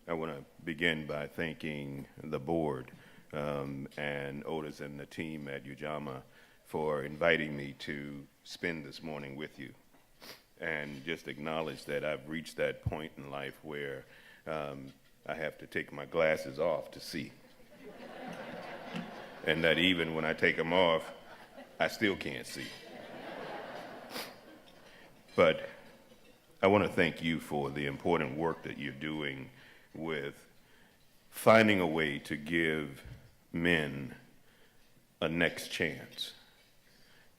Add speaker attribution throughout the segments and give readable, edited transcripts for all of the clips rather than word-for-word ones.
Speaker 1: I want to begin by thanking the board and Otis and the team at Ujamaa for inviting me to spend this morning with you, and just acknowledge that I've reached that point in life where I have to take my glasses off to see, and that even when I take them off, I still can't see. But I want to thank you for the important work that you're doing with finding a way to give men a next chance.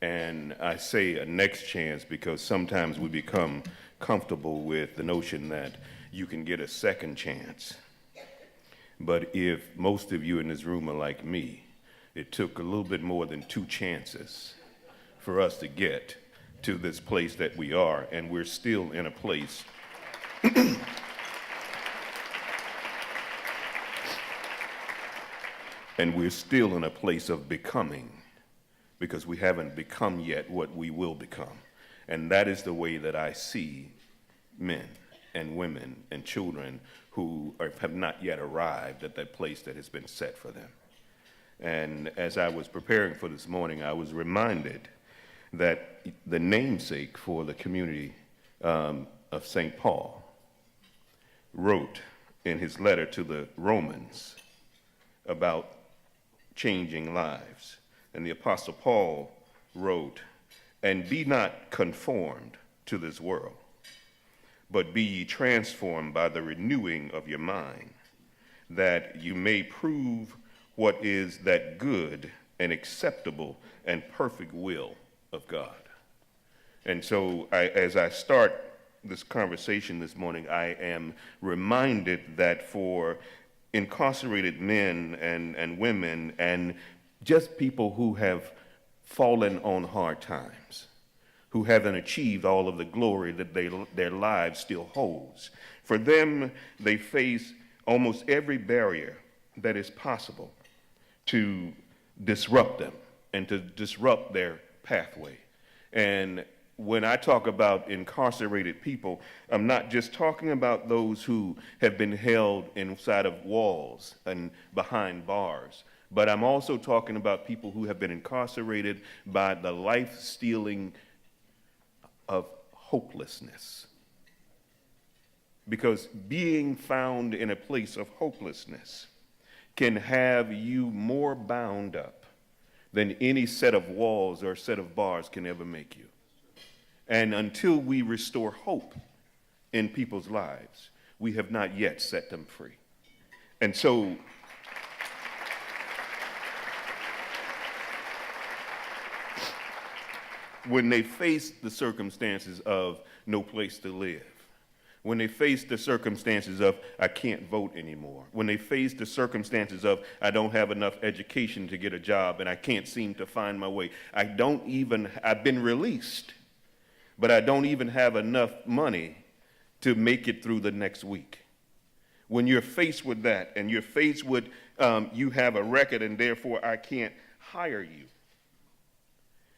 Speaker 1: And I say a next chance because sometimes we become comfortable with the notion that you can get a second chance. But if most of you in this room are like me, it took a little bit more than 2 chances for us to get to this place that we are, and we're still in a place and we're still in a place of becoming, because we haven't become yet what we will become. And that is the way that I see men and women and children who have not yet arrived at that place that has been set for them. And as I was preparing for this morning, I was reminded that the namesake for the community of St. Paul wrote in his letter to the Romans about changing lives. And the Apostle Paul wrote, "And be not conformed to this world, but be ye transformed by the renewing of your mind, that you may prove what is that good and acceptable and perfect will of God." And so as I start this conversation this morning, I am reminded that for incarcerated men and women and just people who have fallen on hard times, who haven't achieved all of the glory that their lives still holds, for them, they face almost every barrier that is possible to disrupt them and to disrupt their pathway. And when I talk about incarcerated people, I'm not just talking about those who have been held inside of walls and behind bars, but I'm also talking about people who have been incarcerated by the life-stealing of hopelessness. Because being found in a place of hopelessness can have you more bound up than any set of walls or set of bars can ever make you. And until we restore hope in people's lives, we have not yet set them free. And so when they face the circumstances of no place to live, when they face the circumstances of I can't vote anymore, when they face the circumstances of I don't have enough education to get a job and I can't seem to find my way, I've been released, but I don't even have enough money to make it through the next week. When you're faced with that and you're faced with you have a record and therefore I can't hire you.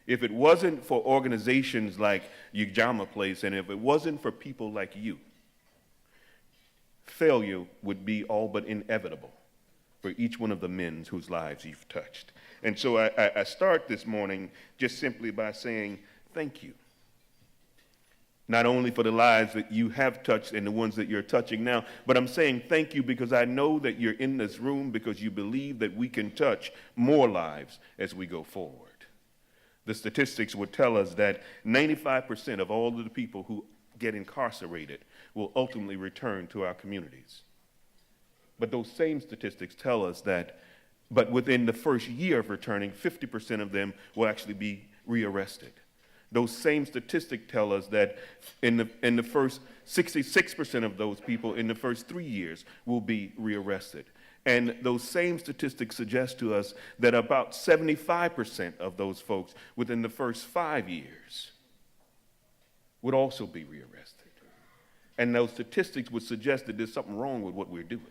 Speaker 1: If it wasn't for organizations like Ujamaa Place, and if it wasn't for people like you, failure would be all but inevitable for each one of the men whose lives you've touched. And so I start this morning just simply by saying thank you. Not only for the lives that you have touched and the ones that you're touching now, but I'm saying thank you because I know that you're in this room because you believe that we can touch more lives as we go forward. The statistics would tell us that 95% of all of the people who get incarcerated will ultimately return to our communities. But those same statistics tell us that, but within the first year of returning, 50% of them will actually be rearrested. Those same statistics tell us that in the first 66% of those people in the first 3 years will be rearrested. And those same statistics suggest to us that about 75% of those folks within the first 5 years would also be rearrested. And those statistics would suggest that there's something wrong with what we're doing.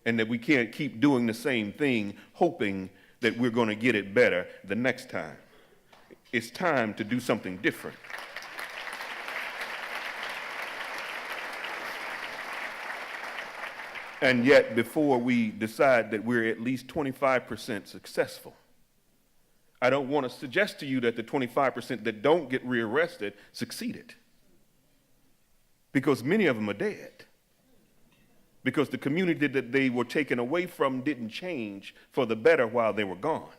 Speaker 1: And that we can't keep doing the same thing, hoping that we're going to get it better the next time. It's time to do something different. And yet, before we decide that we're at least 25% successful, I don't want to suggest to you that the 25% that don't get rearrested succeeded. Because many of them are dead. Because the community that they were taken away from didn't change for the better while they were gone.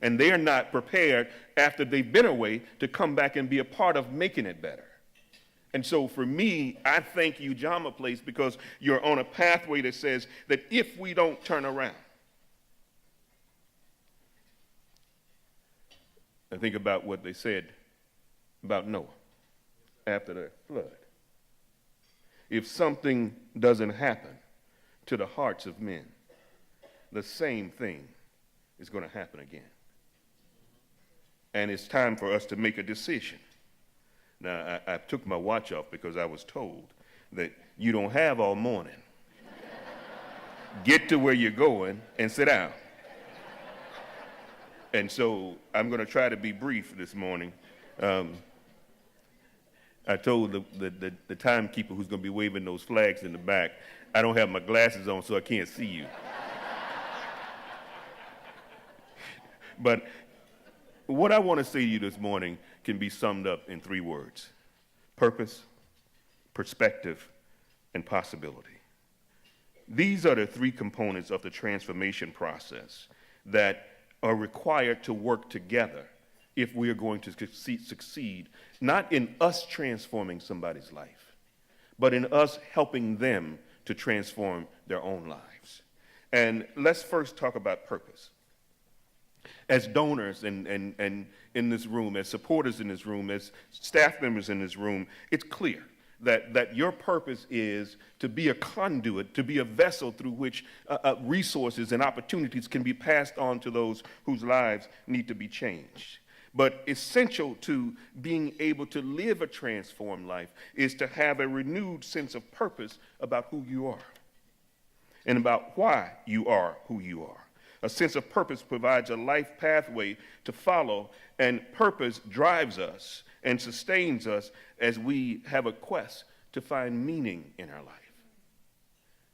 Speaker 1: And they are not prepared after they've been away to come back and be a part of making it better. And so for me, I thank Ujamaa Place because you're on a pathway that says that if we don't turn around, I think about what they said about Noah after the flood. If something doesn't happen to the hearts of men, the same thing is going to happen again. And it's time for us to make a decision. Now, I took my watch off because I was told that you don't have all morning. Get to where you're going and sit down. And so I'm going to try to be brief this morning. I told the timekeeper who's going to be waving those flags in the back, I don't have my glasses on so I can't see you. But what I want to say to you this morning can be summed up in 3 words: purpose, perspective, and possibility. These are the 3 components of the transformation process that are required to work together if we are going to succeed, not in us transforming somebody's life, but in us helping them to transform their own lives. And let's first talk about purpose. As donors and in this room, as supporters in this room, as staff members in this room, it's clear that your purpose is to be a conduit, to be a vessel through which resources and opportunities can be passed on to those whose lives need to be changed. But essential to being able to live a transformed life is to have a renewed sense of purpose about who you are and about why you are who you are. A sense of purpose provides a life pathway to follow, and purpose drives us and sustains us as we have a quest to find meaning in our life.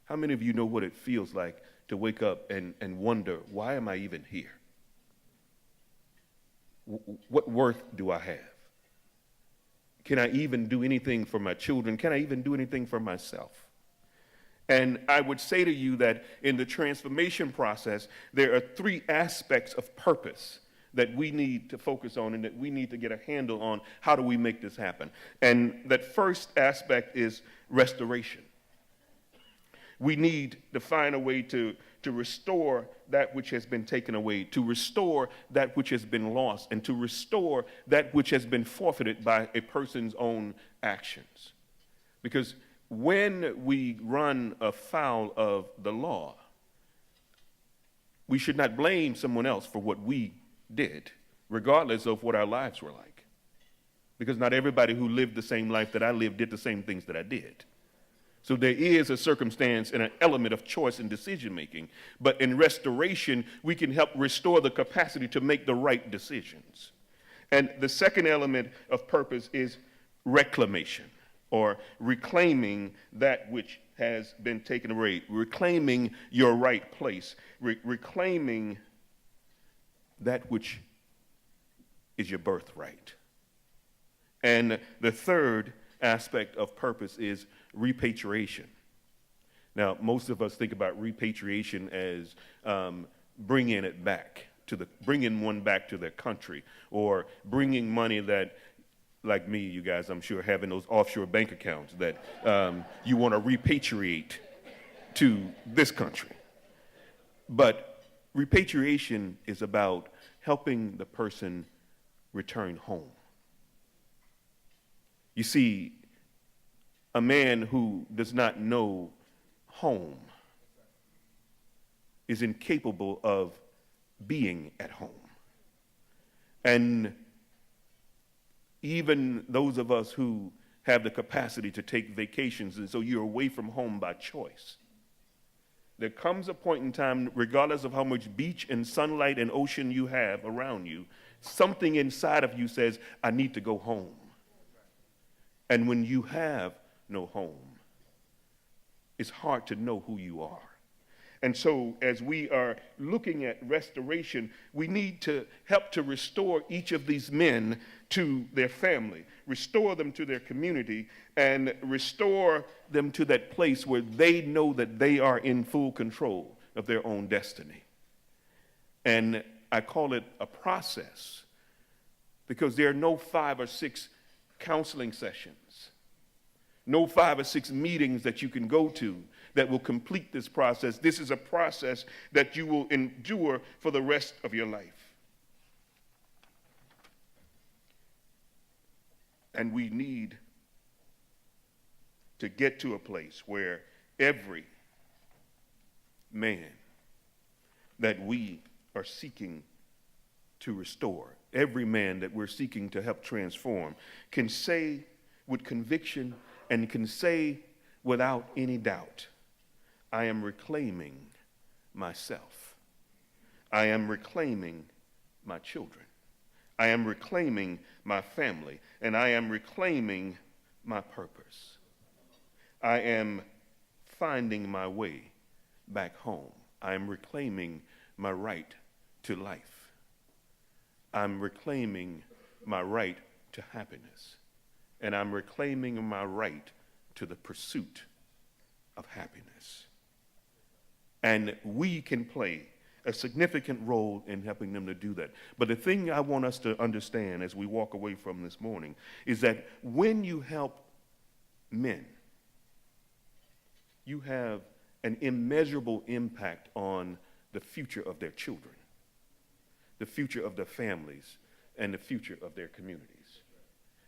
Speaker 1: How many of you know what it feels like to wake up and wonder, why am I even here? What worth do I have? Can I even do anything for my children? Can I even do anything for myself? And I would say to you that in the transformation process, there are 3 aspects of purpose that we need to focus on and that we need to get a handle on. How do we make this happen? And that first aspect is restoration. We need to find a way to restore that which has been taken away, to restore that which has been lost, and to restore that which has been forfeited by a person's own actions. Because when we run afoul of the law, we should not blame someone else for what we did, regardless of what our lives were like. Because not everybody who lived the same life that I lived did the same things that I did. So there is a circumstance and an element of choice and decision making. But in restoration, we can help restore the capacity to make the right decisions. And the second element of purpose is reclamation, or reclaiming that which has been taken away, reclaiming your right place, reclaiming that which is your birthright. And the third aspect of purpose is repatriation. Now, most of us think about repatriation as bringing one back to their country, or bringing money that, like me, you guys, I'm sure, having those offshore bank accounts that you want to repatriate to this country. But repatriation is about helping the person return home. You see, a man who does not know home is incapable of being at home. And even those of us who have the capacity to take vacations, and so you're away from home by choice, there comes a point in time, regardless of how much beach and sunlight and ocean you have around you, something inside of you says, I need to go home. And when you have no home, it's hard to know who you are. And so as we are looking at restoration, we need to help to restore each of these men to their family, restore them to their community, and restore them to that place where they know that they are in full control of their own destiny. And I call it a process because there are no 5 or 6 counseling sessions, no 5 or 6 meetings that you can go to that will complete this process. This is a process that you will endure for the rest of your life. And we need to get to a place where every man that we are seeking to restore, every man that we're seeking to help transform, can say with conviction and can say without any doubt, I am reclaiming myself. I am reclaiming my children. I am reclaiming my family, and I am reclaiming my purpose. I am finding my way back home. I am reclaiming my right to life. I'm reclaiming my right to happiness, and I'm reclaiming my right to the pursuit of happiness. And we can play a significant role in helping them to do that. But the thing I want us to understand as we walk away from this morning is that when you help men, you have an immeasurable impact on the future of their children, the future of their families, and the future of their communities.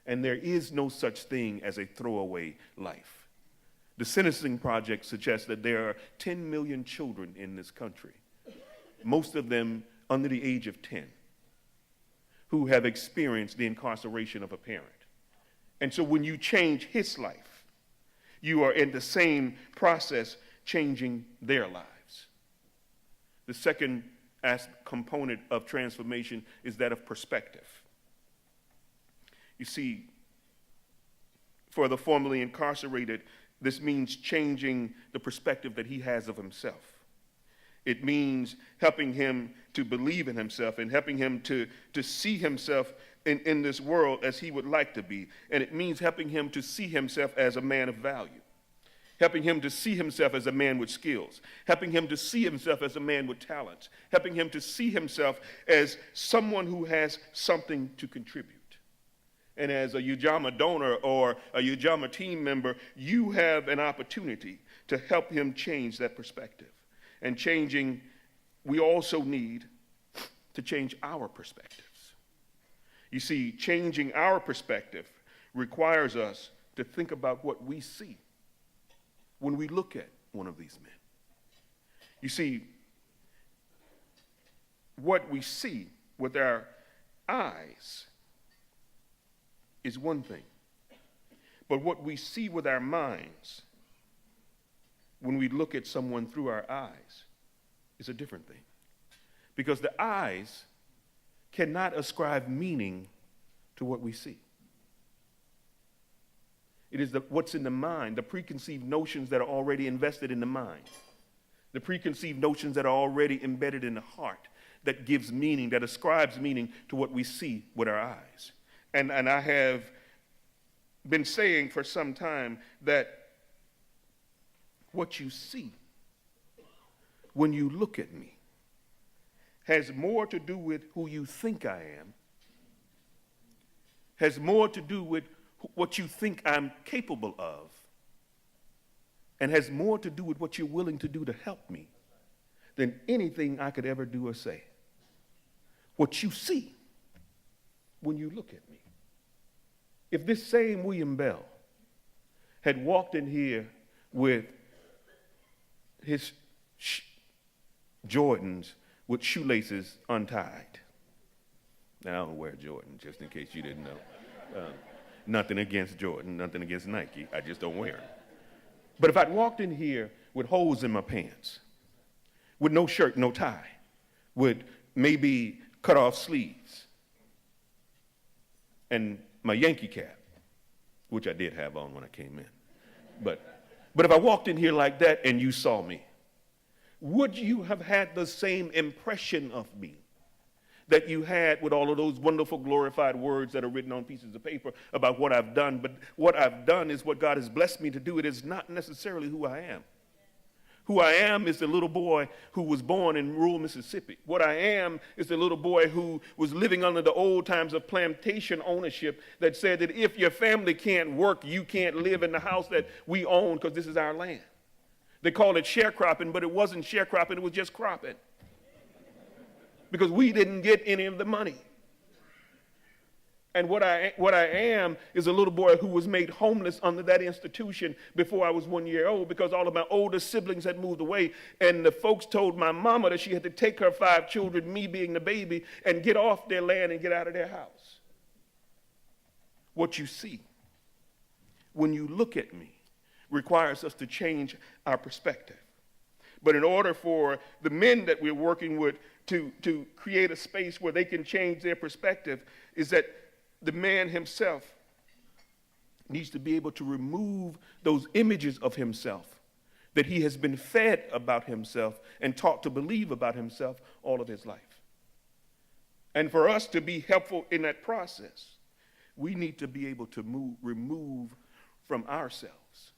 Speaker 1: And there is no such thing as a throwaway life. The Sentencing Project suggests that there are 10 million children in this country, most of them under the age of 10, who have experienced the incarceration of a parent. And so when you change his life, you are in the same process changing their lives. The second component of transformation is that of perspective. You see, for the formerly incarcerated, this means changing the perspective that he has of himself. It means helping him to believe in himself and helping him to see himself in this world as he would like to be. And it means helping him to see himself as a man of value, helping him to see himself as a man with skills, helping him to see himself as a man with talents, helping him to see himself as someone who has something to contribute. And as a Ujamaa donor or a Ujamaa team member, you have an opportunity to help him change that perspective. And changing, we also need to change our perspectives. You see, changing our perspective requires us to think about what we see when we look at one of these men. You see, what we see with our eyes is one thing, but what we see with our minds when we look at someone through our eyes is a different thing. Because the eyes cannot ascribe meaning to what we see. It is what's in the mind, the preconceived notions that are already invested in the mind, the preconceived notions that are already embedded in the heart that gives meaning, that ascribes meaning to what we see with our eyes. And I have been saying for some time that what you see when you look at me has more to do with who you think I am, has more to do with what you think I'm capable of, and has more to do with what you're willing to do to help me than anything I could ever do or say. What you see when you look at me. If this same William Bell had walked in here with his Jordans with shoelaces untied. Now, I don't wear Jordan, just in case you didn't know. Nothing against Jordan, nothing against Nike. I just don't wear them. But if I'd walked in here with holes in my pants, with no shirt, no tie, with maybe cut off sleeves, and my Yankee cap, which I did have on when I came in. But if I walked in here like that and you saw me, would you have had the same impression of me that you had with all of those wonderful glorified words that are written on pieces of paper about what I've done? But what I've done is what God has blessed me to do. It is not necessarily who I am. Who I am is the little boy who was born in rural Mississippi. What I am is the little boy who was living under the old times of plantation ownership that said that if your family can't work, you can't live in the house that we own because this is our land. They called it sharecropping, but it wasn't sharecropping, it was just cropping. Because we didn't get any of the money. And what I am is a little boy who was made homeless under that institution before I was 1 year old because all of my older siblings had moved away. And the folks told my mama that she had to take her 5 children, me being the baby, and get off their land and get out of their house. What you see when you look at me requires us to change our perspective. But in order for the men that we're working with to create a space where they can change their perspective is that the man himself needs to be able to remove those images of himself that he has been fed about himself and taught to believe about himself all of his life. And for us to be helpful in that process, we need to be able to remove from ourselves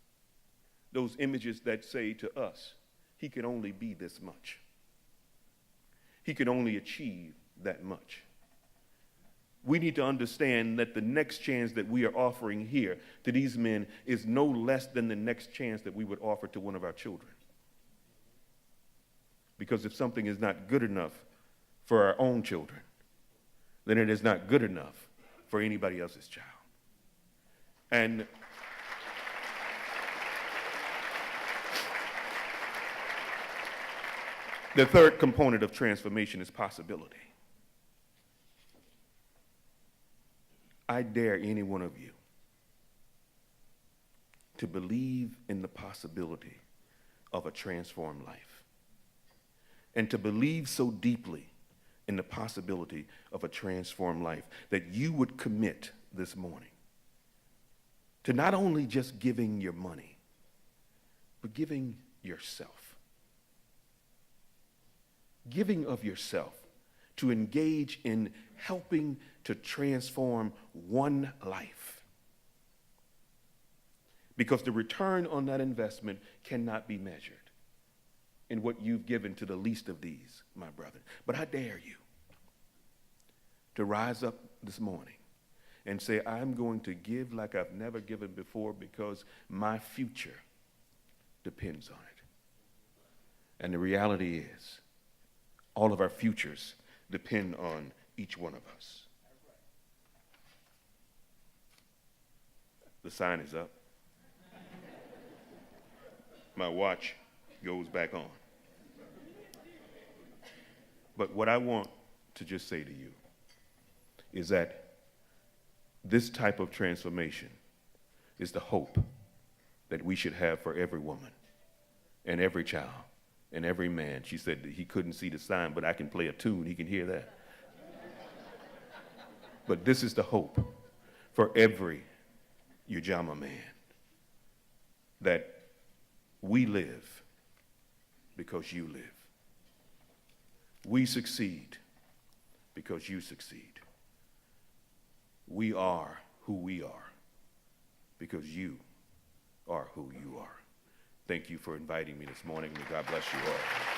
Speaker 1: those images that say to us, he can only be this much. He can only achieve that much. We need to understand that the next chance that we are offering here to these men is no less than the next chance that we would offer to one of our children. Because if something is not good enough for our own children, then it is not good enough for anybody else's child. And the third component of transformation is possibility. I dare any one of you to believe in the possibility of a transformed life and to believe so deeply in the possibility of a transformed life that you would commit this morning to not only just giving your money, but giving yourself. Giving of yourself to engage in helping to transform one life. Because the return on that investment cannot be measured in what you've given to the least of these, my brother. But I dare you to rise up this morning and say, I'm going to give like I've never given before because my future depends on it. And the reality is, all of our futures depend on each one of us. The sign is up. My watch goes back on. But what I want to just say to you is that this type of transformation is the hope that we should have for every woman and every child and every man. She said that he couldn't see the sign, but I can play a tune. He can hear that. But this is the hope for every Ujamaa man, that we live because you live. We succeed because you succeed. We are who we are because you are who you are. Thank you for inviting me this morning. May God bless you all.